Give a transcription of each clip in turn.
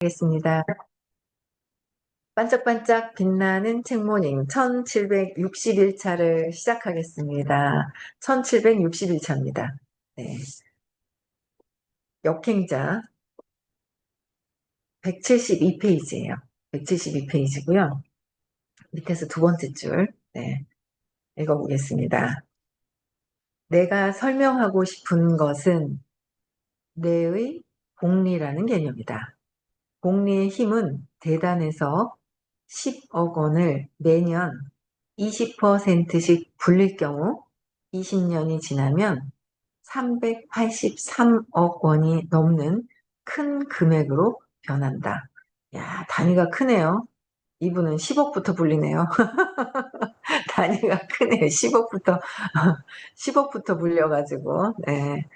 하겠습니다. 반짝반짝 빛나는 책모닝 1761차를 시작하겠습니다. 1761차입니다. 네. 역행자 172페이지예요. 172페이지고요. 밑에서 두 번째 줄 읽어보겠습니다. 내가 설명하고 싶은 것은 내의 복리라는 개념이다. 복리의 힘은 대단해서 10억 원을 매년 20%씩 불릴 경우 20년이 지나면 383억 원이 넘는 큰 금액으로 변한다. 야, 단위가 크네요. 이분은 10억부터 불리네요. 단위가 크네요. 10억부터, 10억부터 불려가지고, 네.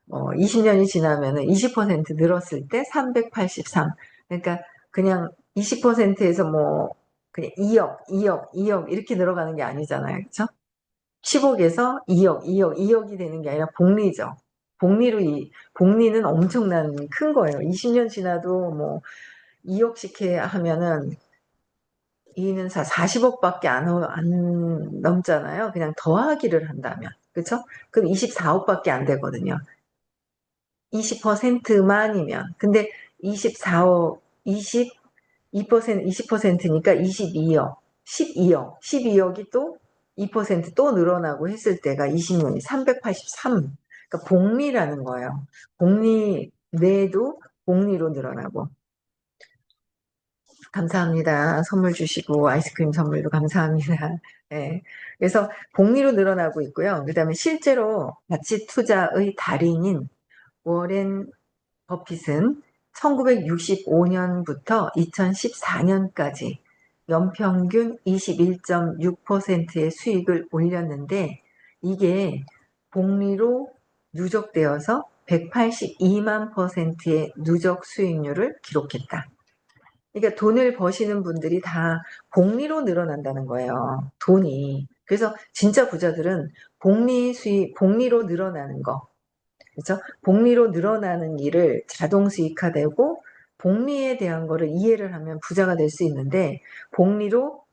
20년이 지나면은 20% 늘었을 때 383. 그러니까 그냥 20%에서 뭐 그냥 2억, 2억, 2억 이렇게 늘어가는 게 아니잖아요. 그렇죠? 10억에서 2억, 2억, 2억이 되는 게 아니라 복리죠. 복리는 엄청난 큰 거예요. 20년 지나도 뭐 2억씩 하면은 이는 40억밖에 안 넘잖아요. 그냥 더하기를 한다면. 그렇죠? 그럼 24억밖에 안 되거든요. 20%만이면. 근데 24억, 22%, 20%니까 22억, 12억, 12억이 또 2%또 늘어나고 했을 때가 20년이 383. 그러니까 복리라는 거예요. 복리, 내도 복리로 늘어나고. 감사합니다. 선물 주시고 아이스크림 선물도 감사합니다. 네. 그래서 복리로 늘어나고 있고요. 그 다음에 실제로 가치 투자의 달인인 워렌 버핏은 1965년부터 2014년까지 연평균 21.6%의 수익을 올렸는데 이게 복리로 누적되어서 182만 %의 누적 수익률을 기록했다. 그러니까 돈을 버시는 분들이 다 복리로 늘어난다는 거예요. 돈이. 그래서 진짜 부자들은 복리로 늘어나는 거. 그렇죠? 복리로 늘어나는 일을 자동 수익화되고 복리에 대한 거를 이해를 하면 부자가 될 수 있는데 복리로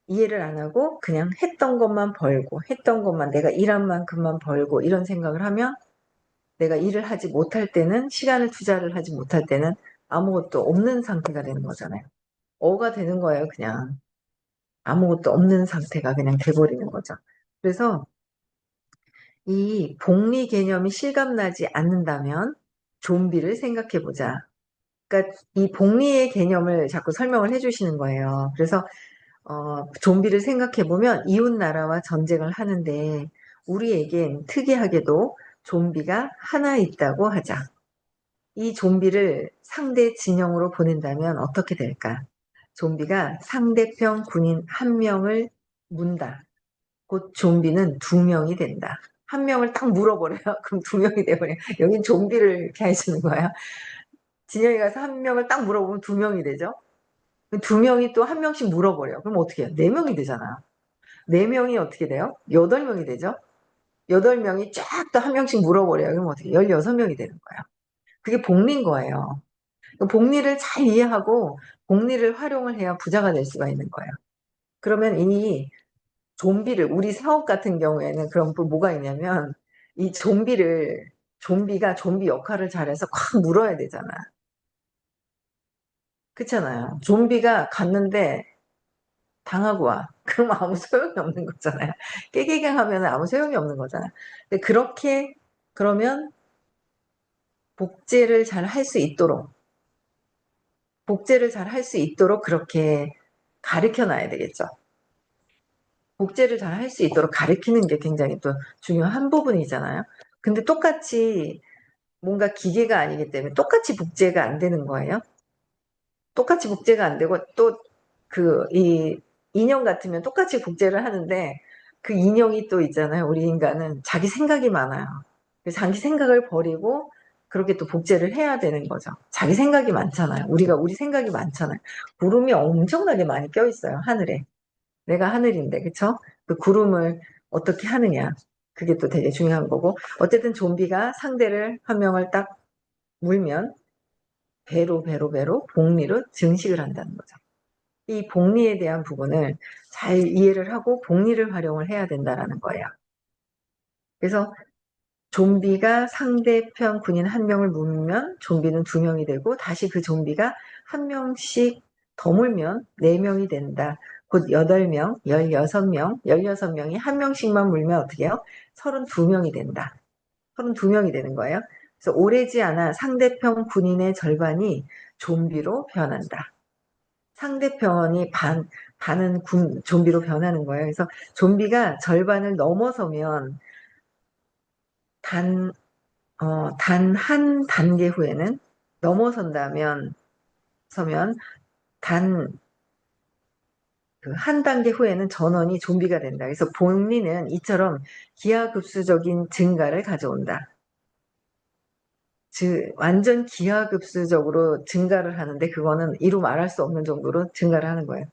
이해를 안 하고 그냥 했던 것만 벌고 했던 것만 내가 일한 만큼만 벌고 이런 생각을 하면 내가 일을 하지 못할 때는 시간을 투자를 하지 못할 때는 아무것도 없는 상태가 되는 거잖아요. 어가 되는 거예요, 그냥. 아무것도 없는 상태가 그냥 돼버리는 거죠. 그래서 이 복리 개념이 실감나지 않는다면 좀비를 생각해 보자. 그러니까 이 복리의 개념을 자꾸 설명을 해주시는 거예요. 그래서 좀비를 생각해 보면 이웃 나라와 전쟁을 하는데 우리에겐 특이하게도 좀비가 하나 있다고 하자. 이 좀비를 상대 진영으로 보낸다면 어떻게 될까? 좀비가 상대편 군인 한 명을 문다. 곧 좀비는 두 명이 된다. 한 명을 딱 물어버려요. 그럼 두 명이 돼버려요. 여긴 좀비를 이렇게 해주는 거예요. 진영에 가서 한 명을 딱 물어보면 두 명이 되죠. 두 명이 또 한 명씩 물어버려요. 그럼 어떻게 해요? 네 명이 되잖아. 네 명이 어떻게 돼요? 여덟 명이 되죠. 여덟 명이 쫙 또 한 명씩 물어버려요. 그럼 어떻게 해요? 16명이 되는 거예요. 그게 복리인 거예요. 복리를 잘 이해하고 복리를 활용을 해야 부자가 될 수가 있는 거예요. 그러면 이 좀비를 우리 사업 같은 경우에는 그럼 또 뭐가 있냐면 이 좀비가 좀비 역할을 잘해서 콱 물어야 되잖아. 그렇잖아요. 좀비가 갔는데 당하고 와. 그럼 아무 소용이 없는 거잖아요. 깨개강 하면 아무 소용이 없는 거잖아요. 근데 그러면 복제를 잘 할 수 있도록 그렇게 가르쳐 놔야 되겠죠. 복제를 잘 할 수 있도록 가르치는 게 굉장히 또 중요한 부분이잖아요. 근데 똑같이 뭔가 기계가 아니기 때문에 똑같이 복제가 안 되는 거예요. 똑같이 복제가 안 되고 또 이 인형 같으면 똑같이 복제를 하는데 그 인형이 또 있잖아요. 우리 인간은 자기 생각이 많아요. 그래서 자기 생각을 버리고 그렇게 또 복제를 해야 되는 거죠. 자기 생각이 많잖아요. 우리 생각이 많잖아요. 구름이 엄청나게 많이 껴 있어요. 하늘에. 내가 하늘인데, 그쵸? 그 구름을 어떻게 하느냐. 그게 또 되게 중요한 거고. 어쨌든 좀비가 상대를 한 명을 딱 물면 배로 복리로 증식을 한다는 거죠. 이 복리에 대한 부분을 잘 이해를 하고 복리를 활용을 해야 된다는 거예요. 그래서 좀비가 상대편 군인 한 명을 물면 좀비는 두 명이 되고 다시 그 좀비가 한 명씩 더 물면 네 명이 된다. 곧 8명, 16명, 16명이 한 명씩만 물면 어떻게 해요? 32명이 된다. 32명이 되는 거예요. 그래서 오래지 않아 상대편 군인의 절반이 좀비로 변한다. 상대편이 반은 좀비로 변하는 거예요. 그래서 좀비가 절반을 넘어서면 단 한 단계 후에는 넘어선다면 서면 단 그 한 단계 후에는 전원이 좀비가 된다. 그래서 본리는 이처럼 기하급수적인 증가를 가져온다. 즉 완전 기하급수적으로 증가를 하는데 그거는 이루 말할 수 없는 정도로 증가를 하는 거예요.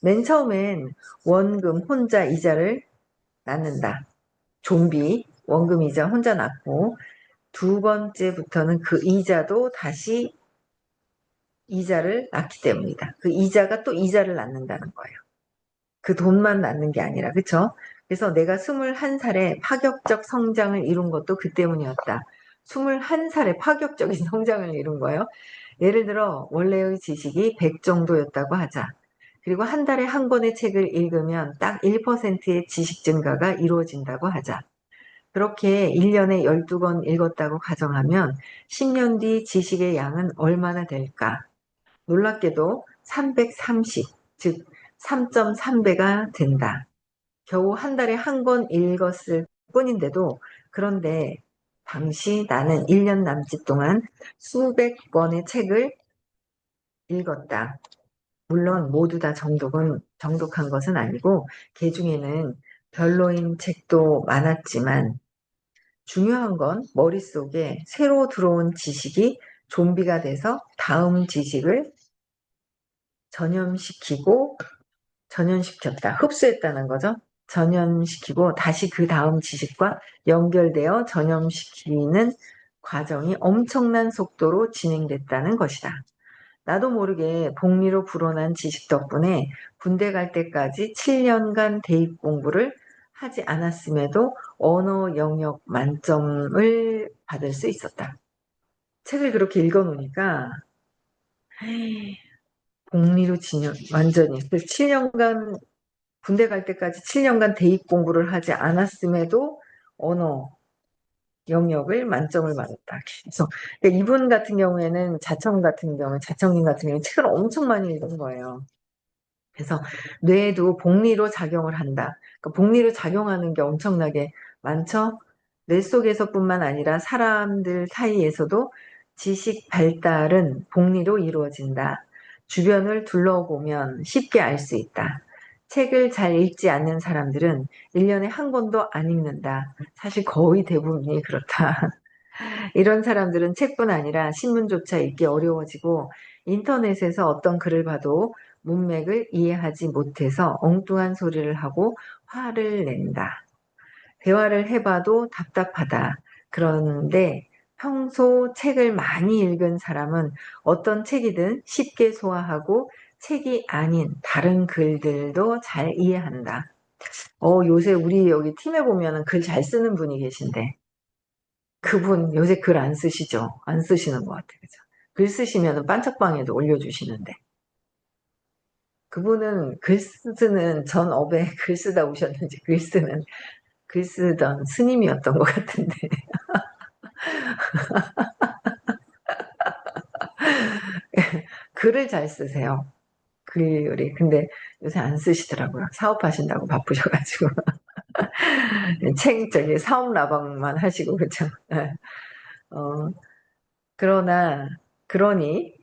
맨 처음엔 원금 혼자 이자를 낳는다. 좀비 원금 이자 혼자 낳고 두 번째부터는 그 이자도 다시 이자를 낳기 때문이다. 그 이자가 또 이자를 낳는다는 거예요. 그 돈만 낳는 게 아니라, 그쵸? 그래서 내가 21살에 파격적 성장을 이룬 것도 그 때문이었다. 21살에 파격적인 성장을 이룬 거예요. 예를 들어 원래의 지식이 100 정도였다고 하자. 그리고 한 달에 한 권의 책을 읽으면 딱 1%의 지식 증가가 이루어진다고 하자. 그렇게 1년에 12권 읽었다고 가정하면 10년 뒤 지식의 양은 얼마나 될까? 놀랍게도 330, 즉 3.3배가 된다. 겨우 한 달에 한 권 읽었을 뿐인데도 그런데 당시 나는 1년 남짓 동안 수백 권의 책을 읽었다. 물론 모두 다 정독한 것은 아니고 그 중에는 별로인 책도 많았지만 중요한 건 머릿속에 새로 들어온 지식이 좀비가 돼서 다음 지식을 전염시켰다. 흡수했다는 거죠. 전염시키고 다시 그 다음 지식과 연결되어 전염시키는 과정이 엄청난 속도로 진행됐다는 것이다. 나도 모르게 복리로 불어난 지식 덕분에 군대 갈 때까지 7년간 대입 공부를 하지 않았음에도 언어 영역 만점을 받을 수 있었다. 책을 그렇게 읽어놓으니까 복리로 완전히 7년간 군대 갈 때까지 7년간 대입 공부를 하지 않았음에도 언어 영역을 만점을 받았다. 그래서 그러니까 이분 같은 경우에는 자청님 같은 경우에 책을 엄청 많이 읽은 거예요. 그래서 뇌에도 복리로 작용을 한다. 그러니까 복리로 작용하는 게 엄청나게 많죠. 뇌 속에서뿐만 아니라 사람들 사이에서도 지식 발달은 복리로 이루어진다. 주변을 둘러보면 쉽게 알 수 있다. 책을 잘 읽지 않는 사람들은 1년에 한 권도 안 읽는다. 사실 거의 대부분이 그렇다. 이런 사람들은 책뿐 아니라 신문조차 읽기 어려워지고 인터넷에서 어떤 글을 봐도 문맥을 이해하지 못해서 엉뚱한 소리를 하고 화를 낸다. 대화를 해봐도 답답하다. 그런데 평소 책을 많이 읽은 사람은 어떤 책이든 쉽게 소화하고 책이 아닌 다른 글들도 잘 이해한다. 요새 우리 여기 팀에 보면은 글 잘 쓰는 분이 계신데 그분 요새 글 안 쓰시죠? 안 쓰시는 것 같아요. 그죠? 글 쓰시면 반짝방에도 올려주시는데 그분은 글 쓰는 전 업에 글 쓰다 오셨는지 글 쓰던 스님이었던 것 같은데 글을 잘 쓰세요. 글이 근데 요새 안 쓰시더라고요. 사업하신다고 바쁘셔가지고 저기 사업 라방만 하시고 그죠? 네. 어, 그러나 그러니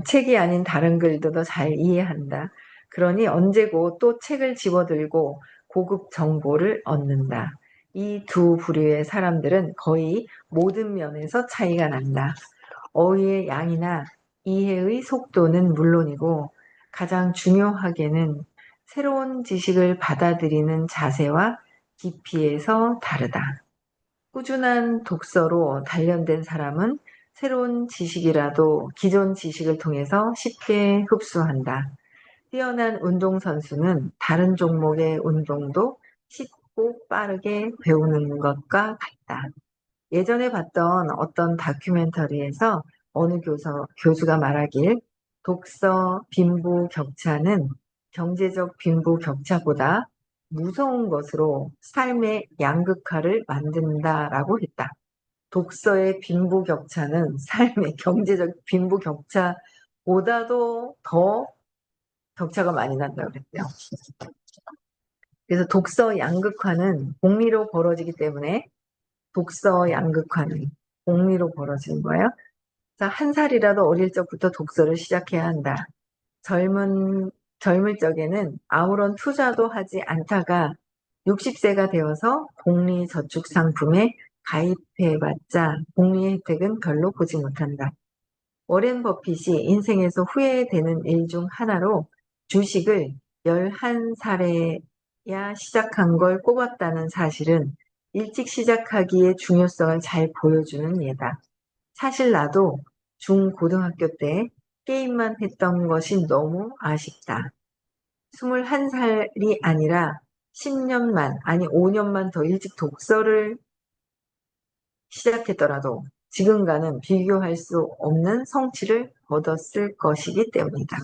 책이 아닌 다른 글도 잘 이해한다. 그러니 언제고 또 책을 집어들고 고급 정보를 얻는다. 이 두 부류의 사람들은 거의 모든 면에서 차이가 난다. 어휘의 양이나 이해의 속도는 물론이고 가장 중요하게는 새로운 지식을 받아들이는 자세와 깊이에서 다르다. 꾸준한 독서로 단련된 사람은 새로운 지식이라도 기존 지식을 통해서 쉽게 흡수한다. 뛰어난 운동선수는 다른 종목의 운동도 쉽고 빠르게 배우는 것과 같다. 예전에 봤던 어떤 다큐멘터리에서 어느 교수가 말하길 독서 빈부격차는 경제적 빈부격차보다 무서운 것으로 삶의 양극화를 만든다라고 했다. 독서의 빈부격차는 삶의 경제적 빈부격차보다도 더 격차가 많이 난다고 그랬대요. 그래서 독서 양극화는 복리로 벌어지기 때문에 독서 양극화는 복리로 벌어지는 거예요. 그래서 한 살이라도 어릴 적부터 독서를 시작해야 한다. 젊을 적에는 아무런 투자도 하지 않다가 60세가 되어서 복리저축상품에 가입해봤자 복리의 혜택은 별로 보지 못한다. 워렌 버핏이 인생에서 후회되는 일 중 하나로 주식을 11살에야 시작한 걸 꼽았다는 사실은 일찍 시작하기의 중요성을 잘 보여주는 예다. 사실 나도 중고등학교 때 게임만 했던 것이 너무 아쉽다. 21살이 아니라 10년만, 아니 5년만 더 일찍 독서를 시작했더라도 지금과는 비교할 수 없는 성취를 얻었을 것이기 때문이다.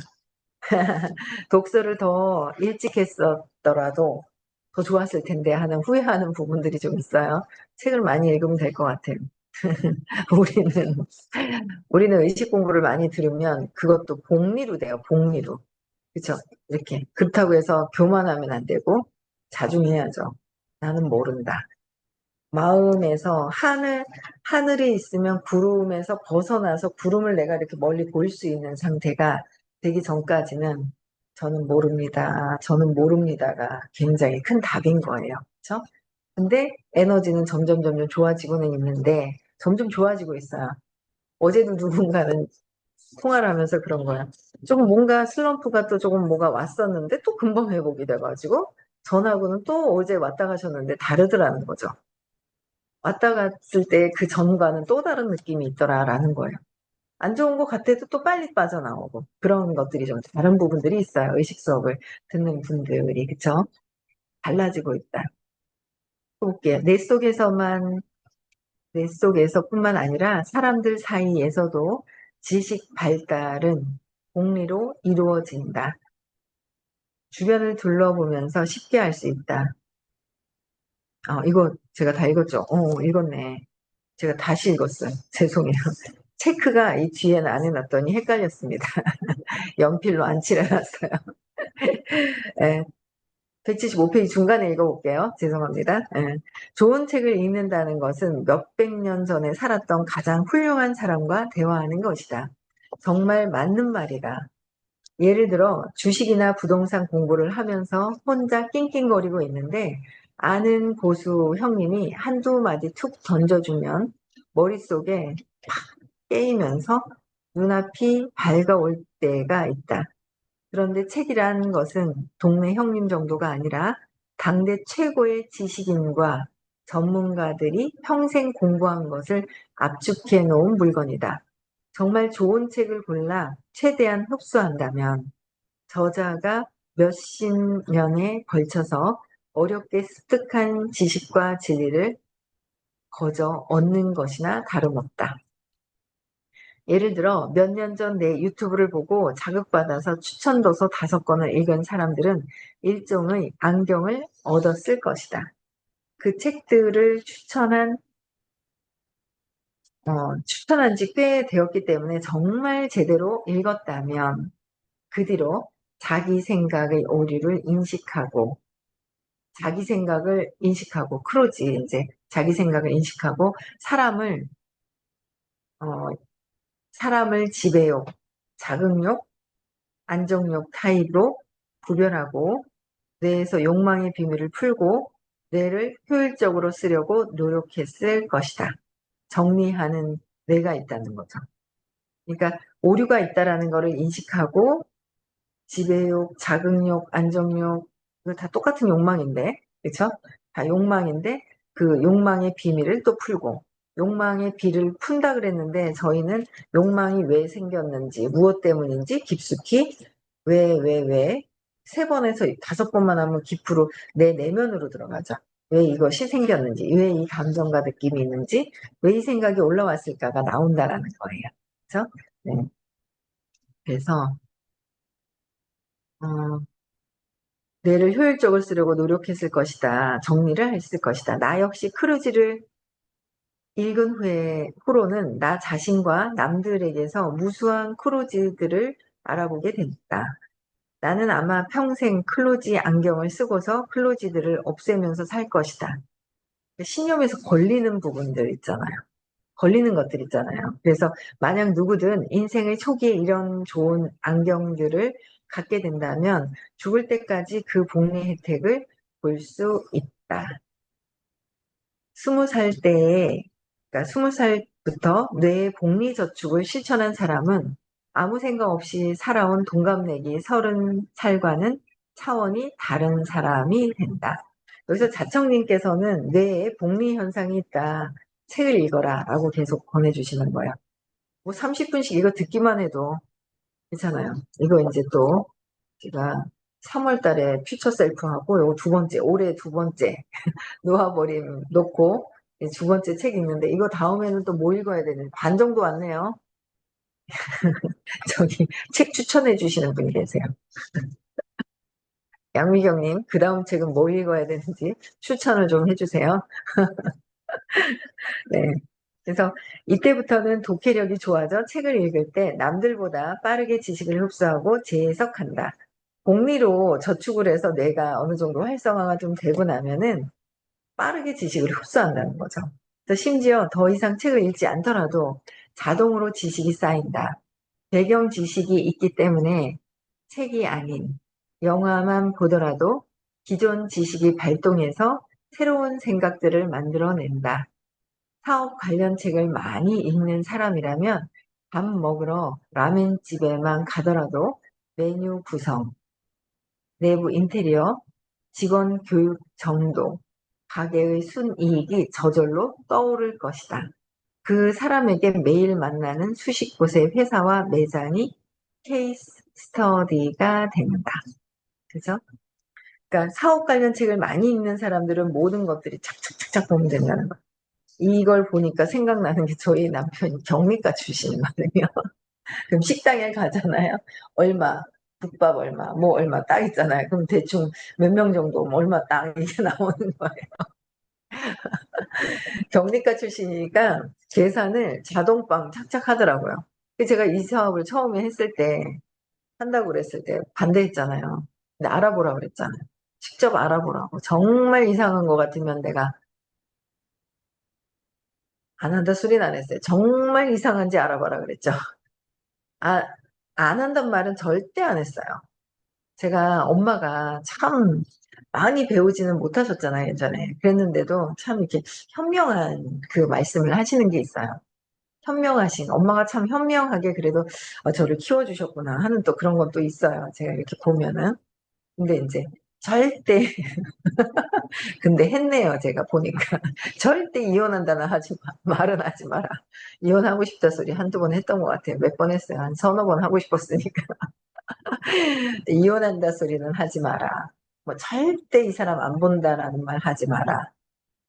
독서를 더 일찍 했었더라도 더 좋았을 텐데 하는 후회하는 부분들이 좀 있어요. 책을 많이 읽으면 될 것 같아요. 우리는 우리는 의식 공부를 많이 들으면 그것도 복리로 돼요. 복리로. 그렇죠? 이렇게. 그렇다고 해서 교만하면 안 되고 자중해야죠. 나는 모른다. 마음에서 하늘이 있으면 구름에서 벗어나서 구름을 내가 이렇게 멀리 볼 수 있는 상태가 되기 전까지는 저는 모릅니다. 저는 모릅니다가 굉장히 큰 답인 거예요. 그렇죠? 근데 에너지는 점점 좋아지고는 있는데 점점 좋아지고 있어요. 어제도 누군가는 통화를 하면서 그런 거야. 조금 뭔가 슬럼프가 또 조금 뭐가 왔었는데 또 금방 회복이 돼가지고 전하고는 또 어제 왔다 가셨는데 다르더라는 거죠. 왔다 갔을 때 그 전과는 또 다른 느낌이 있더라라는 거예요. 안 좋은 것 같아도 또 빨리 빠져나오고 그런 것들이 좀 다른 부분들이 있어요. 의식 수업을 듣는 분들이 그쵸? 달라지고 있다. 또 볼게요. 내 속에서뿐만 아니라 사람들 사이에서도 지식 발달은 공리로 이루어진다. 주변을 둘러보면서 쉽게 할 수 있다. 이거 제가 다 읽었죠? 읽었네. 제가 다시 읽었어요. 죄송해요. 체크가 이 뒤에는 안 해놨더니 헷갈렸습니다. 연필로 안 칠해놨어요. 네, 175페이지 중간에 읽어볼게요. 죄송합니다. 네. 좋은 책을 읽는다는 것은 몇백 년 전에 살았던 가장 훌륭한 사람과 대화하는 것이다. 정말 맞는 말이다. 예를 들어 주식이나 부동산 공부를 하면서 혼자 낑낑거리고 있는데 아는 고수 형님이 한두 마디 툭 던져주면 머릿속에 팍 깨이면서 눈앞이 밝아올 때가 있다. 그런데 책이라는 것은 동네 형님 정도가 아니라 당대 최고의 지식인과 전문가들이 평생 공부한 것을 압축해 놓은 물건이다. 정말 좋은 책을 골라 최대한 흡수한다면 저자가 몇십 년에 걸쳐서 어렵게 습득한 지식과 진리를 거저 얻는 것이나 다름없다. 예를 들어 몇 년 전 내 유튜브를 보고 자극받아서 추천도서 5권을 읽은 사람들은 일종의 안경을 얻었을 것이다. 그 책들을 추천한 지 꽤 되었기 때문에 정말 제대로 읽었다면 그 뒤로 자기 생각의 오류를 인식하고 크로지 이제 자기 생각을 인식하고 어, 사람을 지배욕, 자극욕, 안정욕 타입으로 구별하고 뇌에서 욕망의 비밀을 풀고 뇌를 효율적으로 쓰려고 노력했을 것이다. 정리하는 뇌가 있다는 거죠. 그러니까 오류가 있다라는 것을 인식하고 지배욕, 자극욕, 안정욕 이거 다 똑같은 욕망인데 그렇죠? 다 욕망인데 그 욕망의 비밀을 또 풀고 욕망의 비를 푼다 그랬는데 저희는 욕망이 왜 생겼는지, 무엇 때문인지 깊숙이 왜, 세 번에서 다섯 번만 하면 깊이로 내 내면으로 들어가죠. 왜 이것이 생겼는지, 왜 이 감정과 느낌이 있는지, 왜 이 생각이 올라왔을까가 나온다라는 거예요. 그렇죠? 네. 그래서 어, 뇌를 효율적으로 쓰려고 노력했을 것이다. 정리를 했을 것이다. 나 역시 크루즈를 읽은 후로는 나 자신과 남들에게서 무수한 크루즈들을 알아보게 됐다. 나는 아마 평생 클로지 안경을 쓰고서 클로지들을 없애면서 살 것이다. 신념에서 걸리는 부분들 있잖아요. 걸리는 것들 있잖아요. 그래서 만약 누구든 인생의 초기에 이런 좋은 안경들을 갖게 된다면 죽을 때까지 그 복리 혜택을 볼 수 있다. 20살 때에, 그러니까 20살부터 뇌의 복리 저축을 실천한 사람은 아무 생각 없이 살아온 동갑내기 30살과는 차원이 다른 사람이 된다. 여기서 자청님께서는 뇌에 복리 현상이 있다. 책을 읽어라 라고 계속 권해주시는 거예요. 뭐 30분씩 이거 듣기만 해도 괜찮아요. 이거 이제 또 제가 3월 달에 퓨처 셀프하고 요거 두 번째, 올해 두 번째 놓아버림 놓고 두 번째 책 읽는데 이거 다음에는 또 뭐 읽어야 되는 반 정도 왔네요. 저기 책 추천해 주시는 분이 계세요. 양미경님, 그 다음 책은 뭐 읽어야 되는지 추천을 좀 해주세요. 네. 그래서 이때부터는 독해력이 좋아져 책을 읽을 때 남들보다 빠르게 지식을 흡수하고 재해석한다. 복리로 저축을 해서 뇌가 어느 정도 활성화가 좀 되고 나면은 빠르게 지식을 흡수한다는 거죠. 그래서 심지어 더 이상 책을 읽지 않더라도 자동으로 지식이 쌓인다. 배경 지식이 있기 때문에 책이 아닌 영화만 보더라도 기존 지식이 발동해서 새로운 생각들을 만들어낸다. 사업 관련 책을 많이 읽는 사람이라면 밥 먹으러 라멘집에만 가더라도 메뉴 구성, 내부 인테리어, 직원 교육 정도, 가게의 순이익이 저절로 떠오를 것이다. 그 사람에게 매일 만나는 수십 곳의 회사와 매장이 케이스 스터디가 된다. 그죠? 그러니까 사업 관련 책을 많이 읽는 사람들은 모든 것들이 착착착착 보면 된다는 거예요. 이걸 보니까 생각나는 게 저희 남편이 경리과 출신이거든요. 그럼 식당에 가잖아요. 얼마, 국밥 얼마, 뭐 얼마 딱 있잖아요. 그럼 대충 몇 명 정도 뭐 얼마 딱 이게 나오는 거예요. 경리과 출신이니까 계산을 자동빵 착착 하더라고요. 제가 이 사업을 처음에 했을 때, 한다고 그랬을 때 반대했잖아요. 근데 알아보라고 그랬잖아요. 직접 알아보라고. 정말 이상한 것 같으면 내가 안 한다 소리는 안 했어요. 정말 이상한지 알아봐라 그랬죠. 아, 안 한단 말은 절대 안 했어요. 제가 엄마가 참 많이 배우지는 못하셨잖아요, 예전에. 그랬는데도 참 이렇게 현명한 그 말씀을 하시는 게 있어요. 현명하신, 엄마가 참 현명하게 그래도 저를 키워주셨구나 하는 또 그런 건 또 있어요. 제가 이렇게 보면은. 근데 이제 절대, 근데 했네요, 제가 보니까. 절대 이혼한다는 말은 하지 마라. 이혼하고 싶다 소리 한두 번 했던 것 같아요. 몇 번 했어요. 한 서너 번 하고 싶었으니까. 이혼한다 소리는 하지 마라. 뭐 절대 이 사람 안 본다라는 말 하지 마라.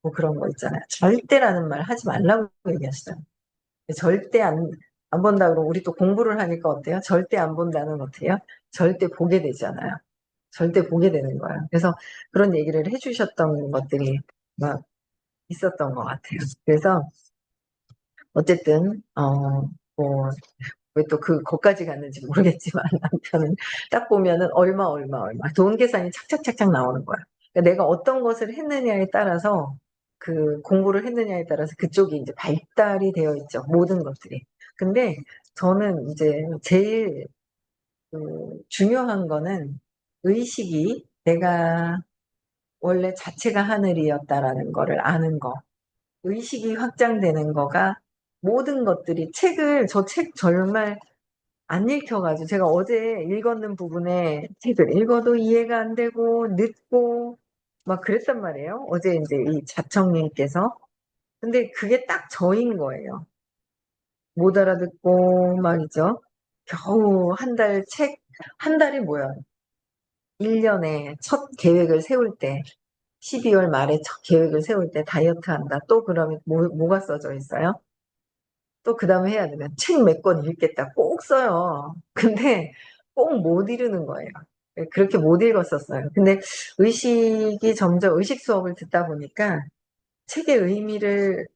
뭐 그런 거 있잖아요. 절대라는 말 하지 말라고 얘기하시잖아요. 절대 안 본다 그러면 우리 또 공부를 하니까 어때요? 절대 안 본다는 어때요? 절대 보게 되잖아요. 절대 보게 되는 거예요. 그래서 그런 얘기를 해주셨던 것들이 막 있었던 것 같아요. 그래서 어쨌든 뭐 왜 또 그것까지 갔는지 모르겠지만 남편은 딱 보면은 얼마 돈 계산이 착착착착 나오는 거야. 그러니까 내가 어떤 것을 했느냐에 따라서 그 공부를 했느냐에 따라서 그쪽이 이제 발달이 되어 있죠. 모든 것들이. 근데 저는 이제 제일 중요한 거는 의식이 내가 원래 자체가 하늘이었다라는 거를 아는 거. 의식이 확장되는 거가 모든 것들이 저 책 정말 안 읽혀가지고 제가 어제 읽었는 부분에 책을 읽어도 이해가 안 되고 늦고 막 그랬단 말이에요. 어제 이제 이 자청님께서 근데 그게 딱 저인 거예요. 못 알아듣고 말이죠. 겨우 한 달 한 달이 뭐야? 1년에 첫 계획을 세울 때, 12월 말에 첫 계획을 세울 때 다이어트 한다. 또 그러면 뭐가 써져 있어요? 또 그 다음에 해야 되면 책 몇 권 읽겠다. 꼭 써요. 근데 꼭 못 이루는 거예요. 그렇게 못 읽었었어요. 근데 의식이 점점 의식 수업을 듣다 보니까 책의 의미를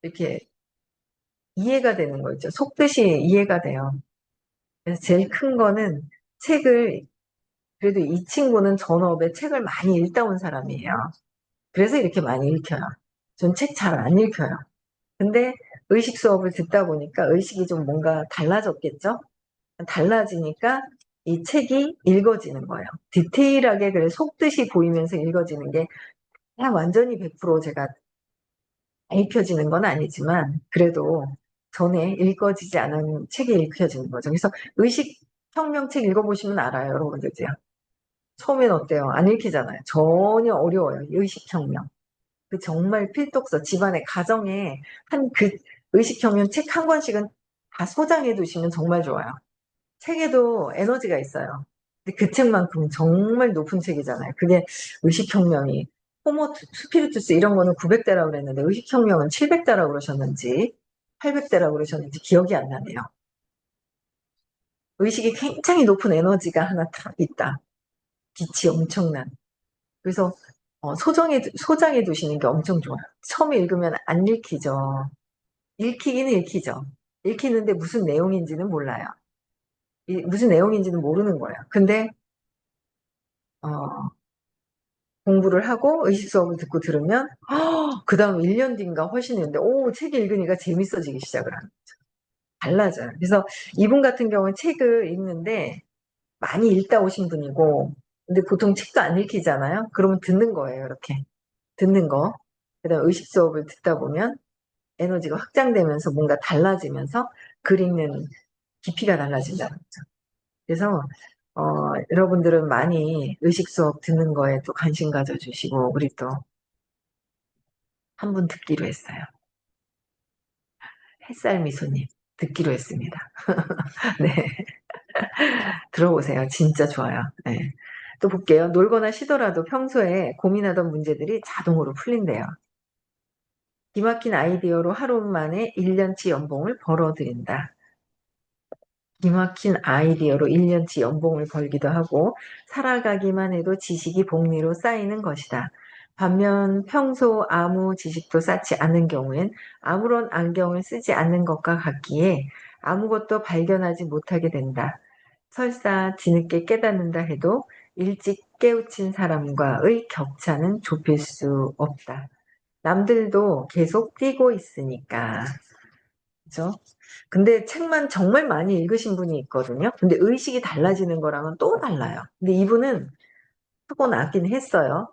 이렇게 이해가 되는 거 있죠. 속뜻이 이해가 돼요. 그래서 제일 큰 거는 책을, 그래도 이 친구는 전업에 책을 많이 읽다 온 사람이에요. 그래서 이렇게 많이 읽혀요. 전 책 잘 안 읽혀요. 근데 의식 수업을 듣다 보니까 의식이 좀 뭔가 달라졌겠죠? 달라지니까 이 책이 읽어지는 거예요. 디테일하게 그래 속뜻이 보이면서 읽어지는 게 그냥 완전히 100% 제가 읽혀지는 건 아니지만 그래도 전에 읽어지지 않은 책이 읽혀지는 거죠. 그래서 의식혁명 책 읽어보시면 알아요, 여러분들도요. 처음엔 어때요? 안 읽히잖아요. 전혀 어려워요, 의식혁명. 그 정말 필독서, 집안에, 가정에 한 그 의식혁명 책 한 권씩은 다 소장해 두시면 정말 좋아요. 책에도 에너지가 있어요. 근데 그 책만큼 정말 높은 책이잖아요. 그게 의식혁명이 호모 스피리투스 이런 거는 900대라고 그랬는데 의식혁명은 700대라고 그러셨는지 800대라고 그러셨는지 기억이 안 나네요. 의식이 굉장히 높은 에너지가 하나 딱 있다. 빛이 엄청난. 그래서 소장해 두시는 게 엄청 좋아요. 처음에 읽으면 안 읽히죠. 읽히기는 읽히죠. 읽히는데 무슨 내용인지는 몰라요. 무슨 내용인지는 모르는 거예요. 근데 어, 공부를 하고 의식 수업을 듣고 들으면 그 다음 1년 뒤인가 훨씬 했는데 책 읽으니까 재밌어지기 시작을 하는 거죠. 달라져요. 그래서 이분 같은 경우는 책을 읽는데 많이 읽다 오신 분이고 근데 보통 책도 안 읽히잖아요. 그러면 듣는 거예요. 이렇게 듣는 거. 그다음 의식 수업을 듣다 보면 에너지가 확장되면서 뭔가 달라지면서 글 읽는 깊이가 달라진다는 거죠. 그래서 여러분들은 많이 의식 수업 듣는 거에 또 관심 가져주시고 우리 또 한 분 듣기로 했어요. 햇살 미소님 듣기로 했습니다. 네, 들어보세요. 진짜 좋아요. 네. 또 볼게요. 놀거나 쉬더라도 평소에 고민하던 문제들이 자동으로 풀린대요. 기막힌 아이디어로 하루 만에 1년치 연봉을 벌어들인다. 기막힌 아이디어로 1년치 연봉을 벌기도 하고 살아가기만 해도 지식이 복리로 쌓이는 것이다. 반면 평소 아무 지식도 쌓지 않은 경우엔 아무런 안경을 쓰지 않는 것과 같기에 아무것도 발견하지 못하게 된다. 설사 뒤늦게 깨닫는다 해도 일찍 깨우친 사람과의 격차는 좁힐 수 없다. 남들도 계속 뛰고 있으니까. 그죠? 근데 책만 정말 많이 읽으신 분이 있거든요. 근데 의식이 달라지는 거랑은 또 달라요. 근데 이분은 타고나긴 했어요.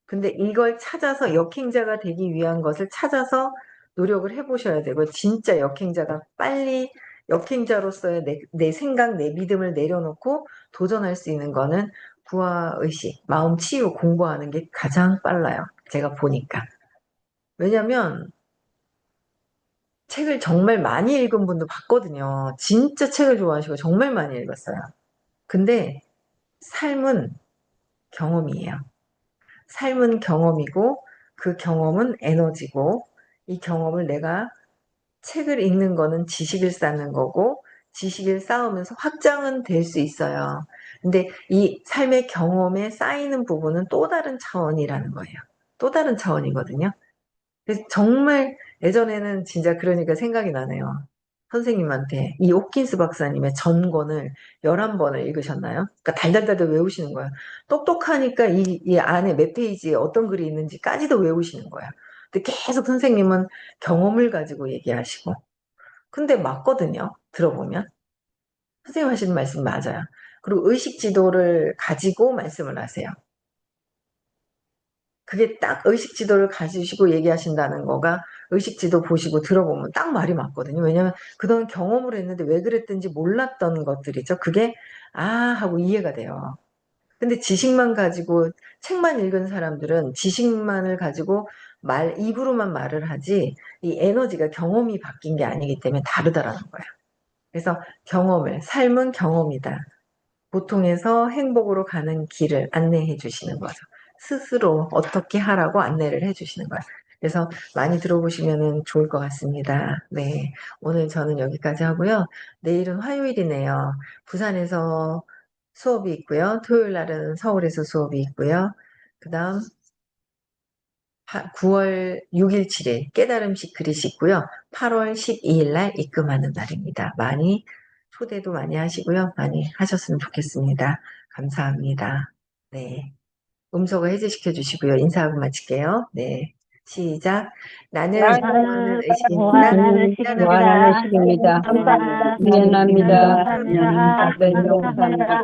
근데 이걸 찾아서 역행자가 되기 위한 것을 찾아서 노력을 해보셔야 되고, 진짜 역행자가 빨리 역행자로서의 내 생각, 내 믿음을 내려놓고 도전할 수 있는 거는 부화의식, 마음 치유 공부하는 게 가장 빨라요. 제가 보니까. 왜냐면 책을 정말 많이 읽은 분도 봤거든요. 진짜 책을 좋아하시고 정말 많이 읽었어요. 근데 삶은 경험이에요. 삶은 경험이고 그 경험은 에너지고 이 경험을 내가 책을 읽는 거는 지식을 쌓는 거고 지식을 쌓으면서 확장은 될 수 있어요. 근데 이 삶의 경험에 쌓이는 부분은 또 다른 차원이라는 거예요. 또 다른 차원이거든요. 그래서 정말 예전에는 진짜 그러니까 생각이 나네요. 선생님한테 이 옵킨스 박사님의 전권을 11번을 읽으셨나요? 그러니까 달달달달 외우시는 거예요. 똑똑하니까 이 안에 몇 페이지에 어떤 글이 있는지까지도 외우시는 거예요. 근데 계속 선생님은 경험을 가지고 얘기하시고. 근데 맞거든요. 들어보면. 선생님 하시는 말씀 맞아요. 그리고 의식 지도를 가지고 말씀을 하세요. 그게 딱 의식 지도를 가지시고 얘기하신다는 거가 의식 지도 보시고 들어보면 딱 말이 맞거든요. 왜냐면 그동안 경험을 했는데 왜 그랬든지 몰랐던 것들이죠. 그게 하고 이해가 돼요. 근데 지식만 가지고 책만 읽은 사람들은 지식만을 가지고 입으로만 말을 하지 이 에너지가 경험이 바뀐 게 아니기 때문에 다르다라는 거야. 그래서 삶은 경험이다. 고통에서 행복으로 가는 길을 안내해 주시는 거죠. 스스로 어떻게 하라고 안내를 해 주시는 거예요. 그래서 많이 들어보시면 좋을 것 같습니다. 네. 오늘 저는 여기까지 하고요. 내일은 화요일이네요. 부산에서 수업이 있고요. 토요일 날은 서울에서 수업이 있고요. 그 다음 9월 6일, 7일 깨달음식 그릿이 있고요. 8월 12일 날 입금하는 날입니다. 초대도 많이 하시고요. 많이 하셨으면 좋겠습니다. 감사합니다. 네. 음소거 해제시켜 주시고요. 인사하고 마칠게요. 네. 시작. 나는 무한한 나는 의식입니다. 무한한 미안합니다. 의식입니다. 감사합니다. 감사합니다. 미안합니다. 감사합니다. 네, 감사합니다.